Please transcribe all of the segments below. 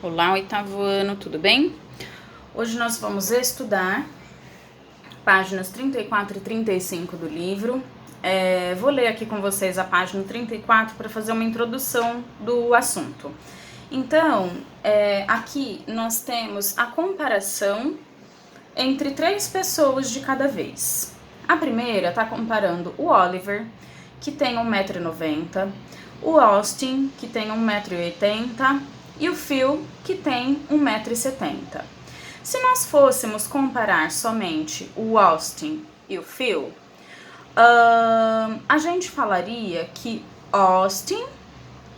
Olá, oitavo ano, tudo bem? Hoje nós vamos estudar páginas 34 e 35 do livro. Vou ler aqui com vocês a página 34 para fazer uma introdução do assunto. Então, aqui nós temos a comparação entre três pessoas de cada vez. A primeira está comparando o Oliver, que tem 1,90 m, o Austin, que tem 1,80 m, e o Phil, que tem 1,70 m. Se nós fôssemos comparar somente o Austin e o Phil, a gente falaria que Austin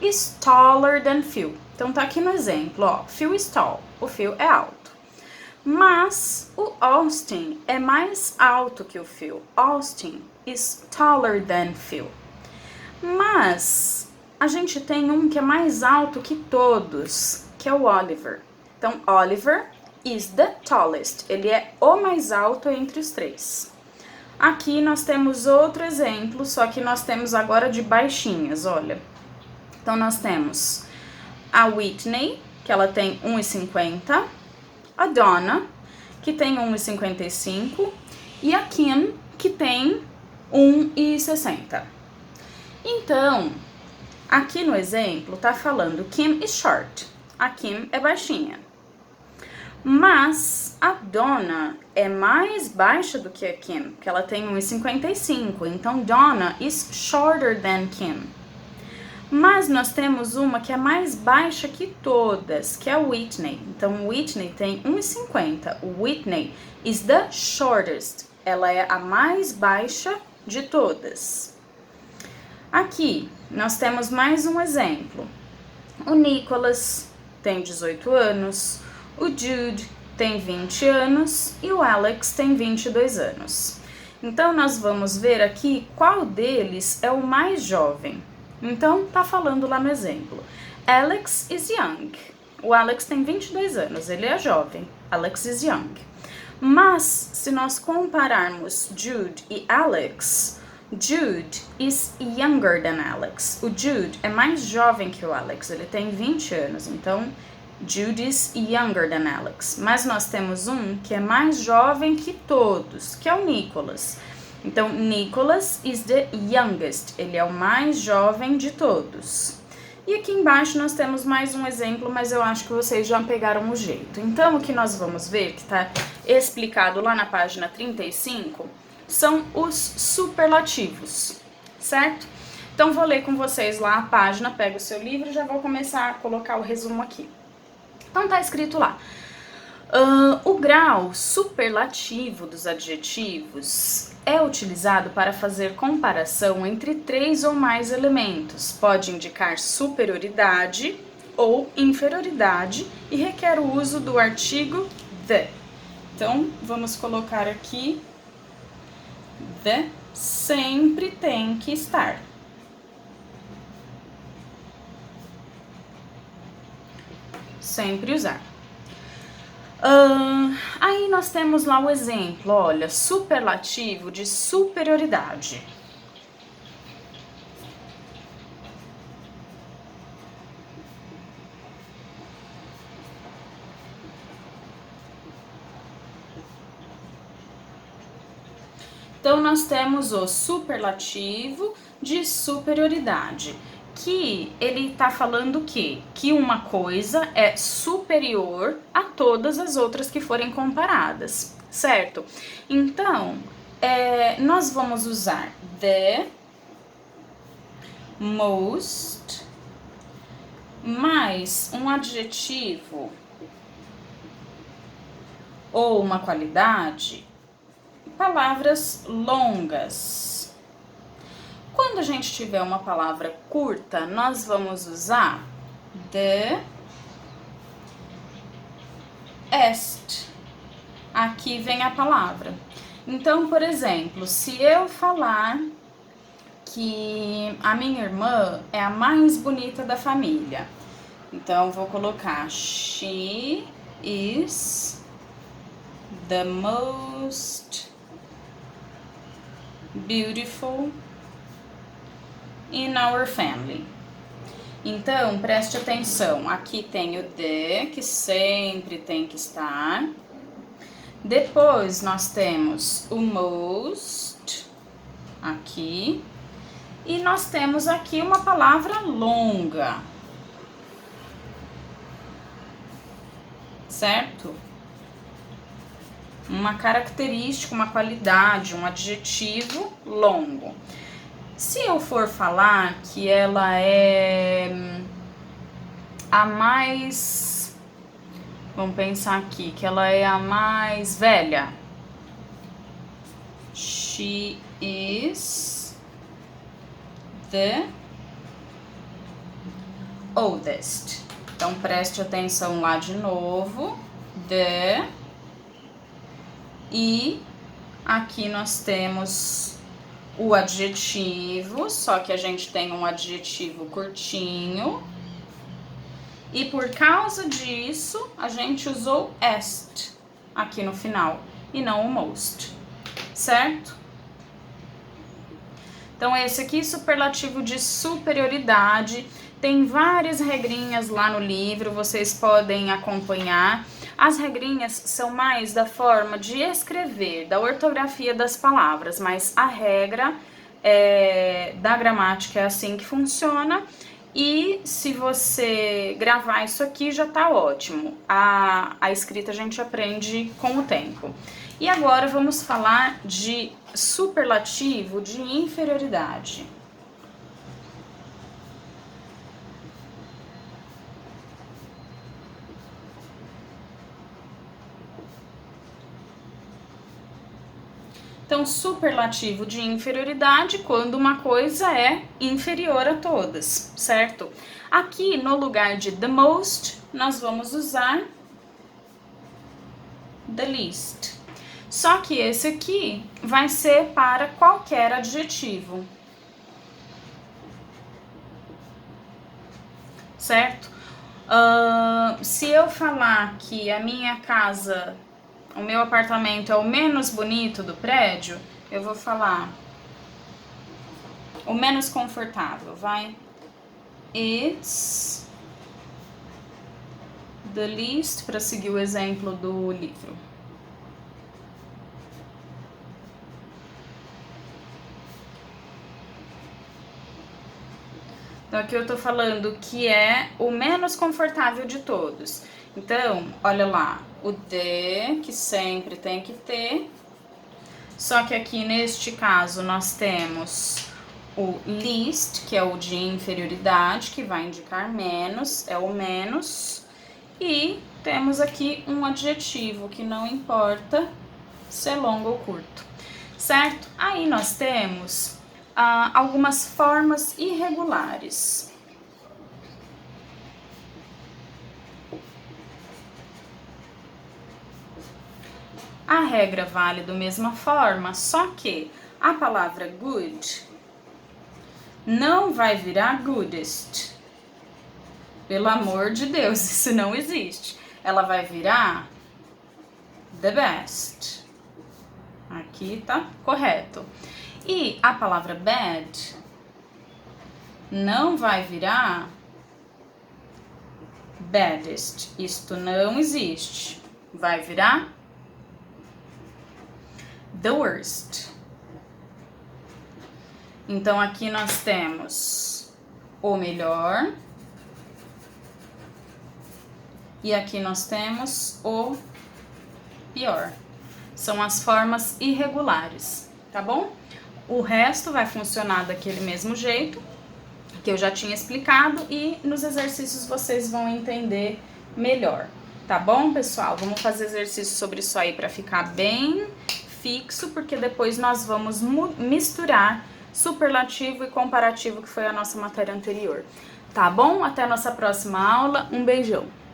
is taller than Phil. Então tá aqui no exemplo, ó, Phil is tall, o Phil é alto. Mas o Austin é mais alto que o Phil. Austin is taller than Phil. Mas a gente tem um que é mais alto que todos, que é o Oliver. Então, Oliver is the tallest. Ele é o mais alto entre os três. Aqui nós temos outro exemplo, só que nós temos agora de baixinhas, olha. Então, nós temos a Whitney, que ela tem 1,50 m, a Donna, que tem 1,55 m, e a Kim, que tem 1,60 m. Então, aqui no exemplo tá falando Kim is short, a Kim é baixinha. Mas a Donna é mais baixa do que a Kim, porque ela tem 1,55 m, então Donna is shorter than Kim. Mas nós temos uma que é mais baixa que todas, que é a Whitney. Então, Whitney tem 1,50 m. Whitney is the shortest. Ela é a mais baixa de todas. Aqui, nós temos mais um exemplo. O Nicholas tem 18 anos, o Jude tem 20 anos e o Alex tem 22 anos. Então, nós vamos ver aqui qual deles é o mais jovem. Então, tá falando lá no exemplo. Alex is young. O Alex tem 22 anos, ele é jovem. Alex is young. Mas, se nós compararmos Jude e Alex, Jude is younger than Alex. O Jude é mais jovem que o Alex, ele tem 20 anos. Então, Jude is younger than Alex. Mas nós temos um que é mais jovem que todos, que é o Nicholas. Então, Nicholas is the youngest. Ele é o mais jovem de todos. E aqui embaixo nós temos mais um exemplo, mas eu acho que vocês já pegaram o jeito. Então, o que nós vamos ver, que está explicado lá na página 35, são os superlativos, certo? Então, vou ler com vocês lá a página, pego o seu livro e já vou começar a colocar o resumo aqui. Então, tá escrito lá. O grau superlativo dos adjetivos é utilizado para fazer comparação entre três ou mais elementos. Pode indicar superioridade ou inferioridade e requer o uso do artigo the. Então, vamos colocar aqui the, sempre tem que estar. Sempre usar. Aí nós temos lá o exemplo, olha, superlativo de superioridade. Então, nós temos o superlativo de superioridade, que ele tá falando o quê? Que uma coisa é superior a todas as outras que forem comparadas, certo? Então, nós vamos usar the most mais um adjetivo ou uma qualidade, palavras longas. Quando a gente tiver uma palavra curta, nós vamos usar the est. Aqui vem a palavra. Então, por exemplo, se eu falar que a minha irmã é a mais bonita da família, então vou colocar she is the most beautiful in our family. Então, preste atenção. Aqui tem o the, que sempre tem que estar. Depois, nós temos o most, aqui. E nós temos aqui uma palavra longa. Certo? Uma característica, uma qualidade, um adjetivo longo. Se eu for falar que ela é a mais... Vamos pensar aqui, que ela é a mais velha. She is the oldest. Então, preste atenção lá de novo. The. E aqui nós temos o adjetivo, só que a gente tem um adjetivo curtinho. E por causa disso, a gente usou est aqui no final e não o most, certo? Então, esse aqui, superlativo de superioridade, tem várias regrinhas lá no livro, vocês podem acompanhar. As regrinhas são mais da forma de escrever, da ortografia das palavras, mas a regra da gramática é assim que funciona. E se você gravar isso aqui, já tá ótimo. A escrita a gente aprende com o tempo. E agora vamos falar de superlativo de inferioridade. Então, superlativo de inferioridade quando uma coisa é inferior a todas, certo? Aqui, no lugar de the most, nós vamos usar the least. Só que esse aqui vai ser para qualquer adjetivo, certo? Se eu falar que a minha casa... O meu apartamento é o menos bonito do prédio, eu vou falar o menos confortável, vai? It's the least, para seguir o exemplo do livro. Então, aqui eu tô falando que é o menos confortável de todos. Então, olha lá, o the, que sempre tem que ter, só que aqui neste caso nós temos o least, que é o de inferioridade, que vai indicar menos, é o menos, e temos aqui um adjetivo que não importa se é longo ou curto, certo? Aí nós temos algumas formas irregulares. A regra vale da mesma forma, só que a palavra good não vai virar goodest. Pelo amor de Deus, isso não existe. Ela vai virar the best. Aqui tá correto. E a palavra bad não vai virar baddest. Isto não existe. Vai virar the worst. Então, aqui nós temos o melhor. E aqui nós temos o pior. São as formas irregulares, tá bom? O resto vai funcionar daquele mesmo jeito, que eu já tinha explicado, e nos exercícios vocês vão entender melhor, tá bom, pessoal? Vamos fazer exercício sobre isso aí para ficar bem fixo, porque depois nós vamos misturar superlativo e comparativo, que foi a nossa matéria anterior. Tá bom? Até a nossa próxima aula. Um beijão!